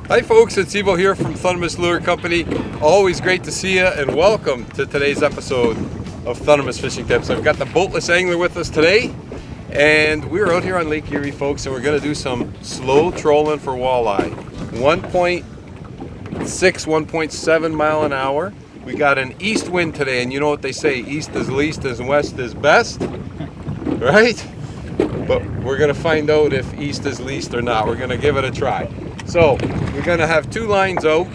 Hi folks, it's Evo here from Thundermist Lure Company. Always great to see you and welcome to today's episode of Thundermist Fishing Tips. I've got the boatless angler with us today and we're out here on Lake Erie, folks, and we're going to do some slow trolling for walleye. 1.6, 1.7 mile an hour. We got an east wind today, and you know what they say, east is least and west is best, right? But we're going to find out if east is least or not. We're going to give it a try. So we're going to have two lines out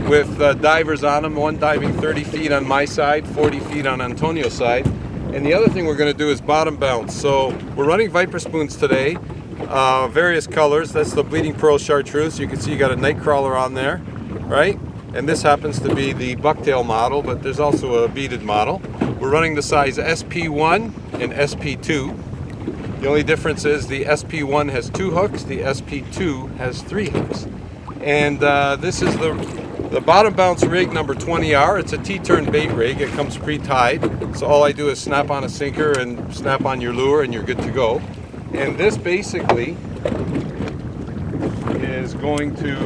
with divers on them, one diving 30 feet on my side, 40 feet on Antonio's side. And the other thing we're going to do is bottom bounce. So we're running Viper spoons today, various colors. That's the Bleeding Pearl Chartreuse. You can see you got a night crawler on there, right? And this happens to be the bucktail model, but there's also a beaded model. We're running the size SP1 and SP2. The only difference is the SP1 has 2 hooks, the SP2 has 3 hooks. And this is the bottom bounce rig number 20R. It's a T-turn bait rig. It comes pre-tied. So all I do is snap on a sinker and snap on your lure and you're good to go. And this basically is going to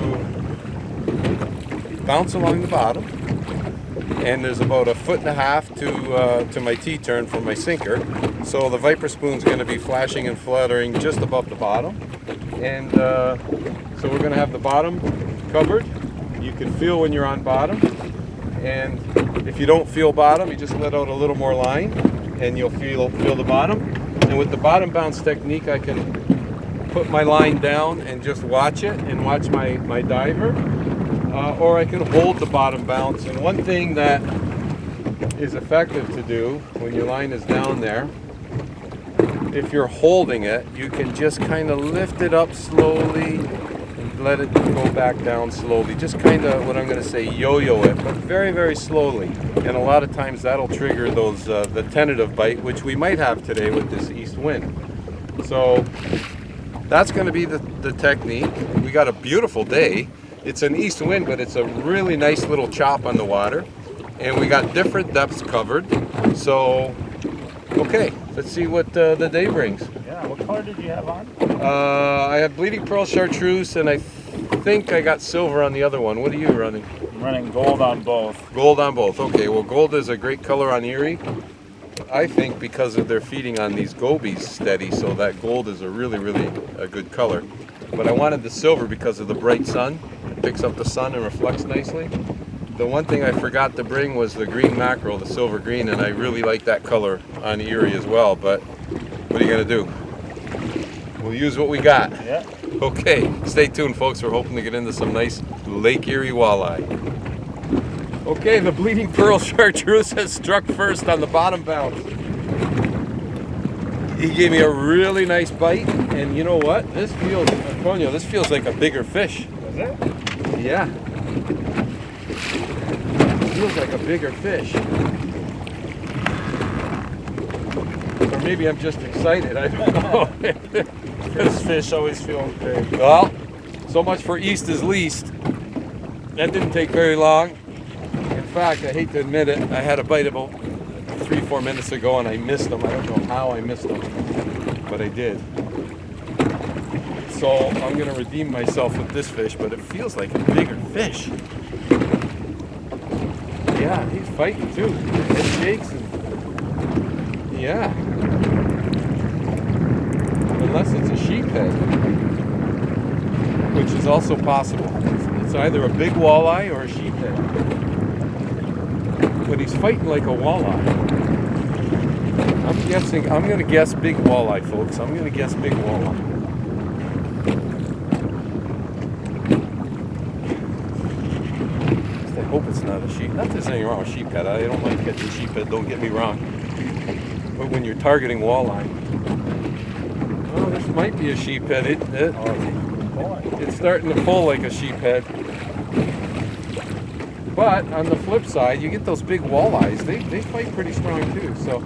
bounce along the bottom. And there's about 1.5 feet to my T-turn from my sinker. So the Viper spoon's going to be flashing and fluttering just above the bottom. And so we're going to have the bottom covered. You can feel when you're on bottom. And if you don't feel bottom, you just let out a little more line and you'll feel the bottom. And with the bottom bounce technique, I can put my line down and just watch it and watch my diver. Or I can hold the bottom bounce. And one thing that is effective to do when your line is down there, if you're holding it, you can just kind of lift it up slowly and let it go back down slowly. Just kind of, what I'm going to say, yo-yo it, but very, very slowly. And a lot of times that'll trigger those the tentative bite, which we might have today with this east wind. So that's going to be the technique. We got a beautiful day. It's an east wind, but it's a really nice little chop on the water. And we got different depths covered. So, okay, let's see what the day brings. Yeah, what color did you have on? I have Bleeding Pearl Chartreuse, and I think I got silver on the other one. What are you running? I'm running gold on both. Gold on both. Okay, well, gold is a great color on Erie. I think because of their feeding on these gobies steady, so that gold is a really, really a good color. But I wanted the silver because of the bright sun. It picks up the sun and reflects nicely. The one thing I forgot to bring was the green mackerel, the silver green, and I really like that color on Erie as well, but what are you going to do? We'll use what we got. Yeah. Okay, stay tuned, folks. We're hoping to get into some nice Lake Erie walleye. Okay, the Bleeding Pearl Chartreuse has struck first on the bottom bounce. He gave me a really nice bite, and you know what? This feels, Antonio, this feels like a bigger fish. Is it? Yeah. It feels like a bigger fish. Or maybe I'm just excited, I don't know. This fish always feels big. Well, so much for east is least. That didn't take very long. In fact, I hate to admit it, I had a bite about 3-4 minutes ago and I missed them. I don't know how I missed them, but I did. So I'm going to redeem myself with this fish, but it feels like a bigger fish. Yeah, he's fighting too. It shakes and yeah. Unless it's a sheephead, which is also possible. It's either a big walleye or a sheephead. But he's fighting like a walleye. I'm going to guess big walleye, folks. I'm going to guess big walleye. I hope it's not a sheep. Not that there's anything wrong with sheephead. I don't like catching sheephead, don't get me wrong. But when you're targeting walleye, oh, this might be a sheephead. It's starting to pull like a sheephead. But on the flip side, you get those big walleyes. They fight pretty strong too. So,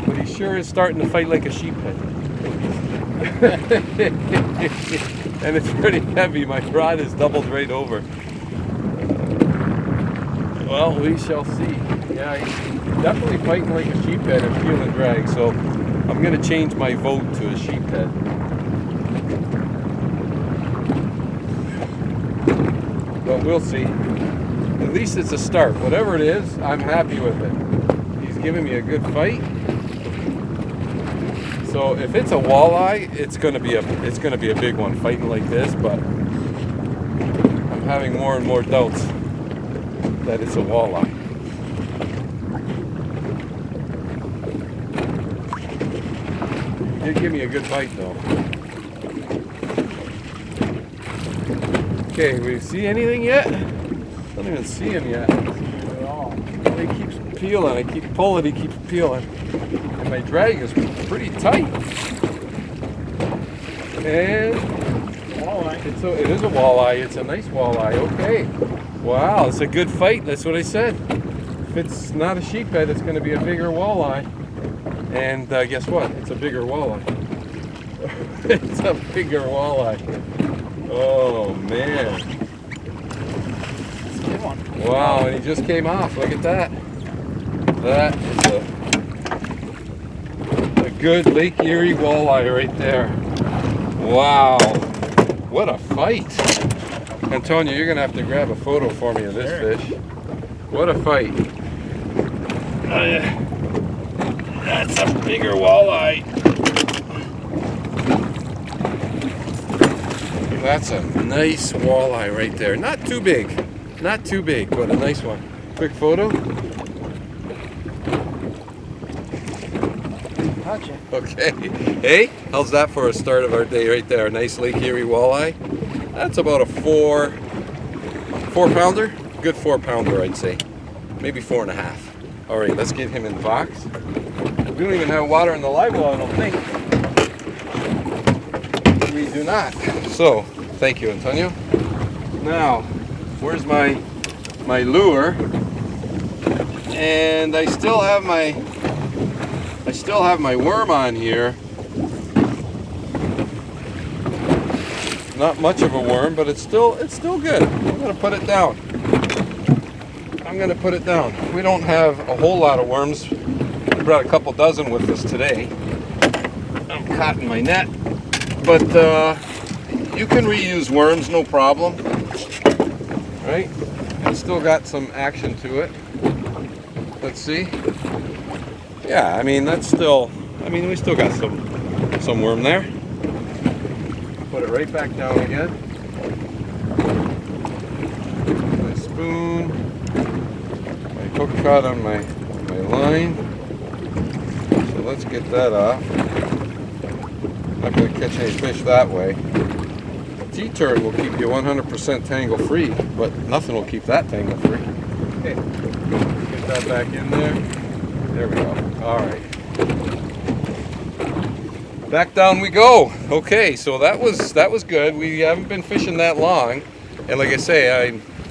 but he sure is starting to fight like a sheephead. And it's pretty heavy. My rod is doubled right over. Well, we shall see. Yeah, he's definitely fighting like a sheephead and feeling drag. So I'm going to change my vote to a sheephead. But we'll see. At least it's a start. Whatever it is, I'm happy with it. He's giving me a good fight. So if it's a walleye, it's gonna be a big one fighting like this, but I'm having more and more doubts that it's a walleye. He did give me a good bite though. Okay, we see anything yet? Don't even see him yet. At all. He keeps peeling. I keep pulling. He keeps peeling. And my drag is pretty tight. And Walleye. it is a walleye. It's a nice walleye. Okay. Wow, it's a good fight. That's what I said. If it's not a sheephead, it's going to be a bigger walleye. And guess what? It's a bigger walleye. It's a bigger walleye. Oh man. It's a good one. Wow, and he just came off. Look at that. That is a good Lake Erie walleye right there. Wow. What a fight. Antonio, you're going to have to grab a photo for me of this fish. What a fight. That's a bigger walleye. That's a nice walleye right there. Not too big, but a nice one. Quick photo. Gotcha. Okay. Hey, how's that for a start of our day right there? Nice Lake Erie walleye. That's about a 4 pounder. Good 4 pounder, I'd say. Maybe 4.5. All right, let's get him in the box. We don't even have water in the live well, I don't think. We do not. So, thank you, Antonio. Now, where's my lure? And I still have my worm on here. Not much of a worm, but it's still good. I'm gonna put it down. We don't have a whole lot of worms. I brought a couple dozen with us today. I'm caught in my net, but you can reuse worms, no problem. Right? It's still got some action to it. Let's see. Yeah, I mean we still got some worm there. Put it right back down again. My spoon, my hook caught on my line. So let's get that off. Not going to catch any fish that way. A T-turn will keep you 100% tangle free, but nothing will keep that tangle free. Okay, get that back in there. There we go. All right. Back down we go. Okay, so that was good. We haven't been fishing that long, and like I say,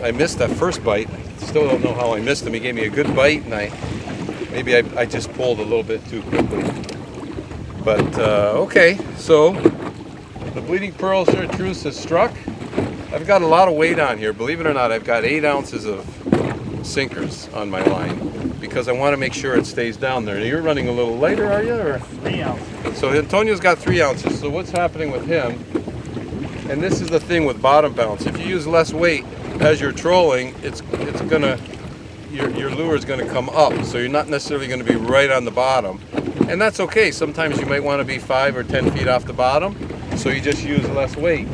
I missed that first bite. Still don't know how I missed him. He gave me a good bite, and maybe I just pulled a little bit too quickly. But okay, so the bleeding pearl chartreuse has struck. I've got a lot of weight on here. Believe it or not, I've got 8 ounces of sinkers on my line because I want to make sure it stays down there. You're running a little lighter, are you? Or? 3 ounces. So Antonio's got 3 ounces. So what's happening with him? And this is the thing with bottom bounce. If you use less weight as you're trolling, your lure is gonna come up. So you're not necessarily gonna be right on the bottom, and that's okay. Sometimes you might want to be 5 or 10 feet off the bottom, so you just use less weight.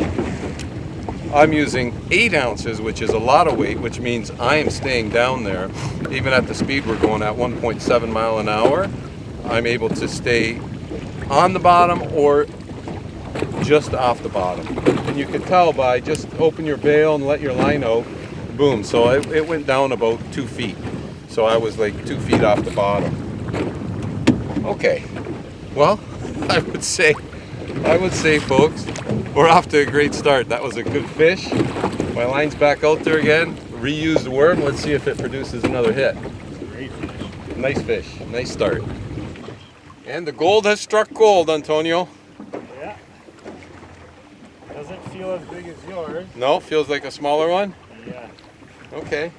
I'm using 8 ounces, which is a lot of weight, which means I am staying down there. Even at the speed we're going at 1.7 mile an hour, I'm able to stay on the bottom or just off the bottom. And you can tell by just open your bail and let your line out, boom. So it went down about 2 feet. So I was like 2 feet off the bottom. Okay, well, I would say, folks, we're off to a great start. That was a good fish. My line's back out there again. Reused worm. Let's see if it produces another hit. Great fish. Nice fish. Nice start. And the gold has struck gold, Antonio. Yeah. Doesn't feel as big as yours. No, feels like a smaller one. Yeah. Okay.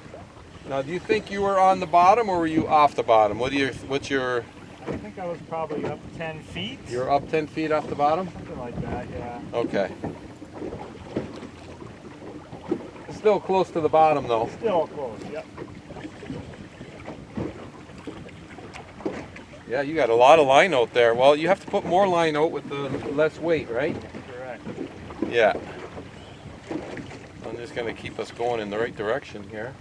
Now, do you think you were on the bottom or were you off the bottom? What's your? I think I was probably up 10 feet. You're up 10 feet off the bottom? Something like that, yeah. Okay. still close to the bottom though. Still close, yep. Yeah, you got a lot of line out there. Well, you have to put more line out with the less weight, right? Correct. Yeah. I'm just going to keep us going in the right direction here.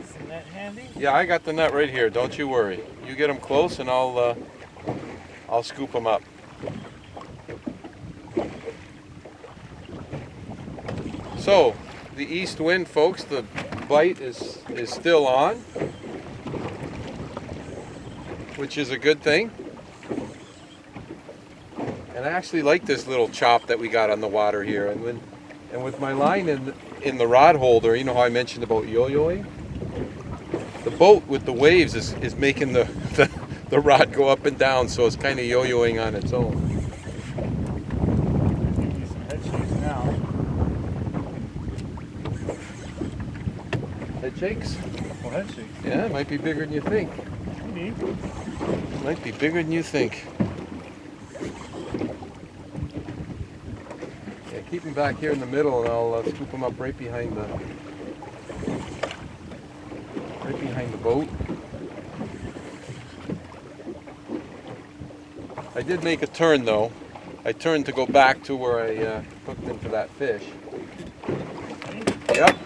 Is the net handy? Yeah, I got the net right here. Don't you worry. You get them close and I'll scoop them up. So, the east wind, folks, the bite is still on, which is a good thing. And I actually like this little chop that we got on the water here. And with my line in the rod holder, you know how I mentioned about yo-yoing? The boat with the waves is making the rod go up and down, so it's kind of yo-yoing on its own. Give you some head shakes now. Head shakes? Well, head shakes. Yeah, it might be bigger than you think. Maybe. Might be bigger than you think. Yeah, keep them back here in the middle, and I'll scoop them up right behind the boat. I did make a turn though. I turned to go back to where I hooked into that fish. Yep.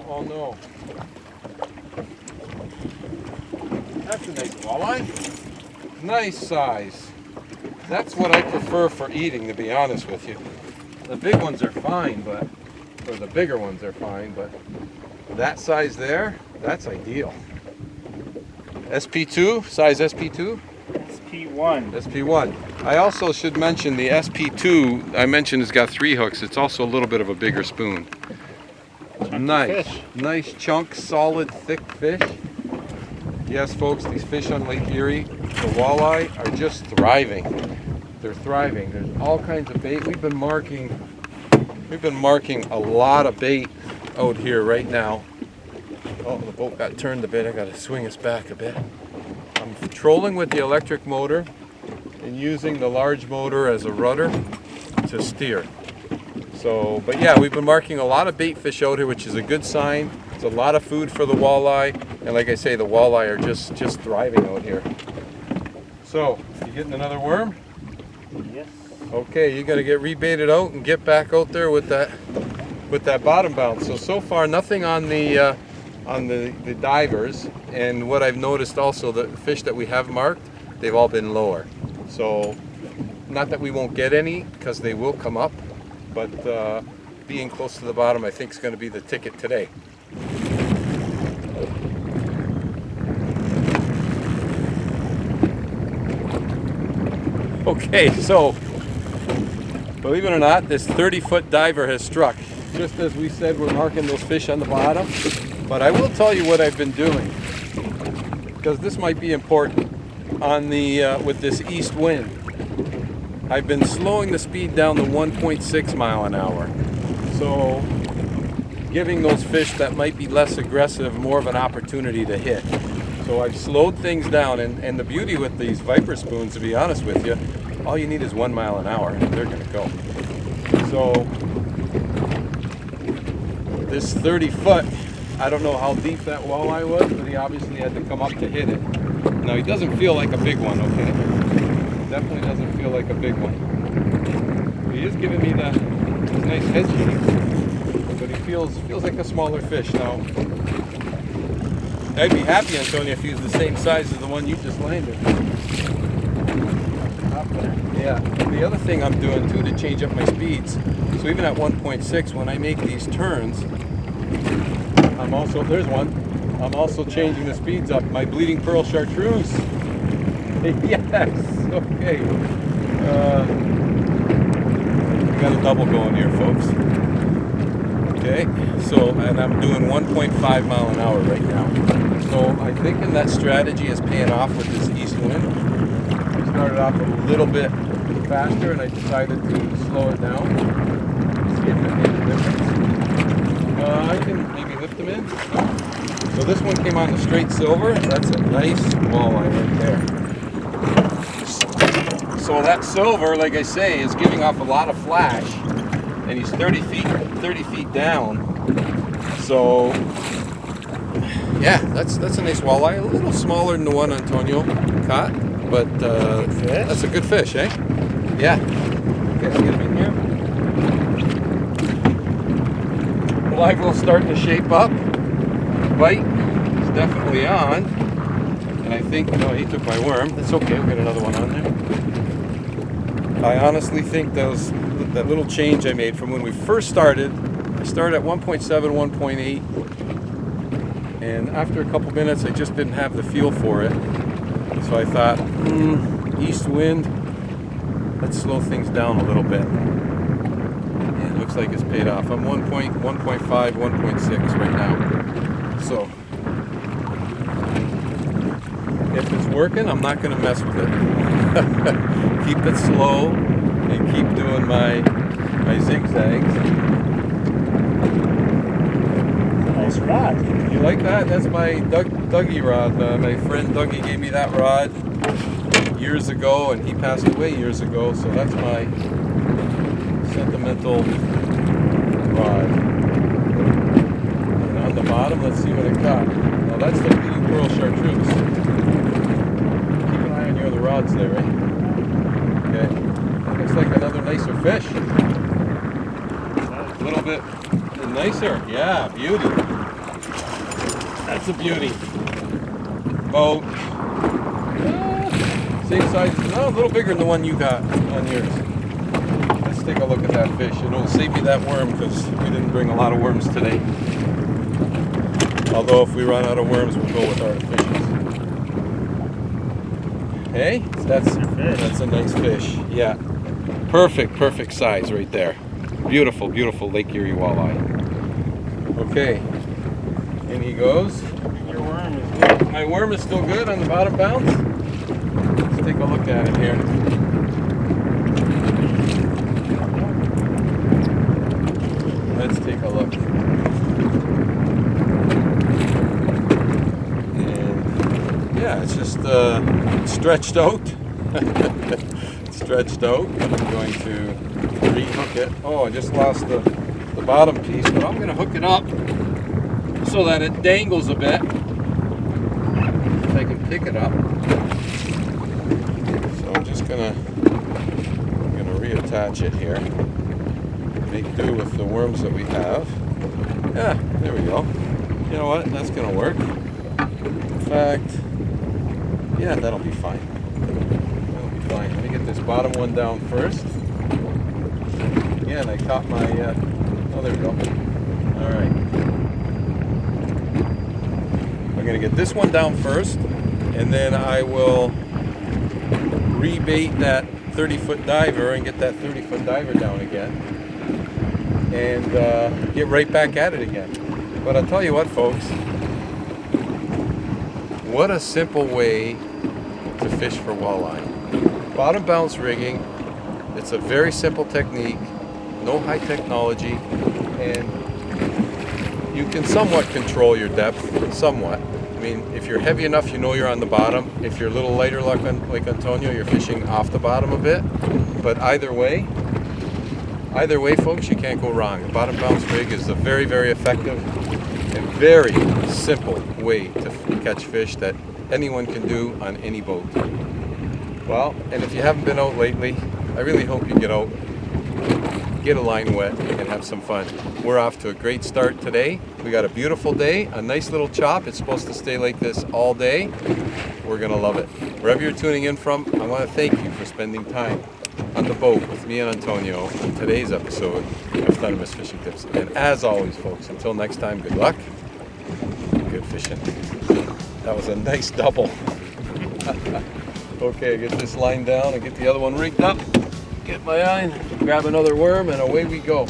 Oh no. That's a nice walleye. Nice size. That's what I prefer for eating, to be honest with you. The big ones are fine, or the bigger ones are fine, but that size there, that's ideal. SP2, size SP2? SP1. SP1. I also should mention the SP2, I mentioned it's got 3 hooks. It's also a little bit of a bigger spoon. Nice. Fish. Nice chunk, solid, thick fish. Yes, folks, these fish on Lake Erie, the walleye, are just thriving. They're thriving. There's all kinds of bait. We've been marking a lot of bait out here right now. Oh, the boat got turned a bit. I got to swing us back a bit. I'm trolling with the electric motor and using the large motor as a rudder to steer. So, but yeah, we've been marking a lot of bait fish out here, which is a good sign. It's a lot of food for the walleye, and like I say, the walleye are just thriving out here. So, you getting another worm? Yes. Okay, you got to get rebaited out and get back out there with that bottom bounce. So far, nothing on the divers, and what I've noticed also, the fish that we have marked, they've all been lower. So, not that we won't get any, because they will come up, but being close to the bottom, I think, is going to be the ticket today. Okay, so believe it or not, this 30-foot diver has struck. Just as we said, we're marking those fish on the bottom. But I will tell you what I've been doing, because this might be important on the with this east wind. I've been slowing the speed down to 1.6 mile an hour. So giving those fish that might be less aggressive more of an opportunity to hit. So I've slowed things down, and the beauty with these Viper spoons, to be honest with you, all you need is 1 mile an hour and they're gonna go. So this 30 foot, I don't know how deep that walleye was, but he obviously had to come up to hit it. Now he doesn't feel like a big one, okay? Definitely doesn't feel like a big one. He is giving me those nice head shakes, but he feels like a smaller fish now. I'd be happy, Antonio, if he was the same size as the one you just landed. Yeah. The other thing I'm doing too to change up my speeds, so even at 1.6, when I make these turns, there's one. I'm also changing the speeds up. My bleeding pearl chartreuse. Yes. Okay. We got a double going here, folks. Okay, so, and I'm doing 1.5 mile an hour right now. So I'm thinking that strategy is paying off with this east wind. I started off a little bit faster and I decided to slow it down. See if it makes a difference. I can maybe lift them in. So this one came on the straight silver. That's a nice walleye right there. So that silver, like I say, is giving off a lot of flash. and he's 30 feet down. So yeah, that's a nice walleye. A little smaller than the one Antonio caught, but that's a good fish, eh? Yeah. Okay, I'll get him in here. Live will start to shape up. Bite is definitely on. And I think, no, he took my worm. That's okay, we'll get another one on there. I honestly think that little change I made from when we first started, I started at 1.7, 1.8, and after a couple minutes I just didn't have the feel for it. So I thought, east wind, let's slow things down a little bit. And it looks like it's paid off. I'm 1.5, 1.6 right now. So if it's working, I'm not going to mess with it. Keep it slow and keep doing my zigzags. Nice rod. You like that? That's my Dougie rod. My friend Dougie gave me that rod years ago, and he passed away years ago, so that's my sentimental rod. And on the bottom, let's see what it caught. Now that's the blue pearl chartreuse. Keep an eye on your other rods there, right? Okay. That looks like another nicer fish. A little bit nicer. Yeah, beauty. That's a beauty. About same size, no, a little bigger than the one you got on yours. Let's take a look at that fish. It'll save me that worm because we didn't bring a lot of worms today. Although if we run out of worms, we'll go with artificials. Hey, that's a nice fish. Yeah, perfect size right there. Beautiful Lake Erie walleye. Okay, in he goes. Your worm is good. My worm is still good on the bottom bounce. Let's take a look at it here. Let's take a look. And yeah, it's just stretched out. Stretched out. I'm going to re-hook it. Oh, I just lost the bottom piece, but I'm going to hook it up so that it dangles a bit. If I can pick it up. So I'm just gonna reattach it here. Make do with the worms that we have. Yeah, there we go. You know what? That's gonna work. In fact, yeah, that'll be fine. That'll be fine. Let me get this bottom one down first. Again, I caught my. Oh, there we go. All right. I'm going to get this one down first, and then I will rebait that 30-foot diver and get that 30-foot diver down again, and get right back at it again. But I'll tell you what, folks, what a simple way to fish for walleye. Bottom bounce rigging. It's a very simple technique, no high technology, and you can somewhat control your depth, somewhat. I mean, if you're heavy enough, you know you're on the bottom. If you're a little lighter like Antonio, you're fishing off the bottom a bit. But either way, folks, you can't go wrong. The bottom bounce rig is a very, very effective and very simple way to catch fish that anyone can do on any boat. Well, and if you haven't been out lately, I really hope you get out, get a line wet, and have some fun. We're off to a great start today. We got a beautiful day, a nice little chop. It's supposed to stay like this all day. We're gonna love it. Wherever you're tuning in from, I want to thank you for spending time on the boat with me and Antonio on today's episode of Thunderous Fishing Tips. And as always, folks, until next time, good luck, good fishing. That was a nice double. Okay, get this line down and get the other one rigged up. Get my eye, grab another worm, and away we go.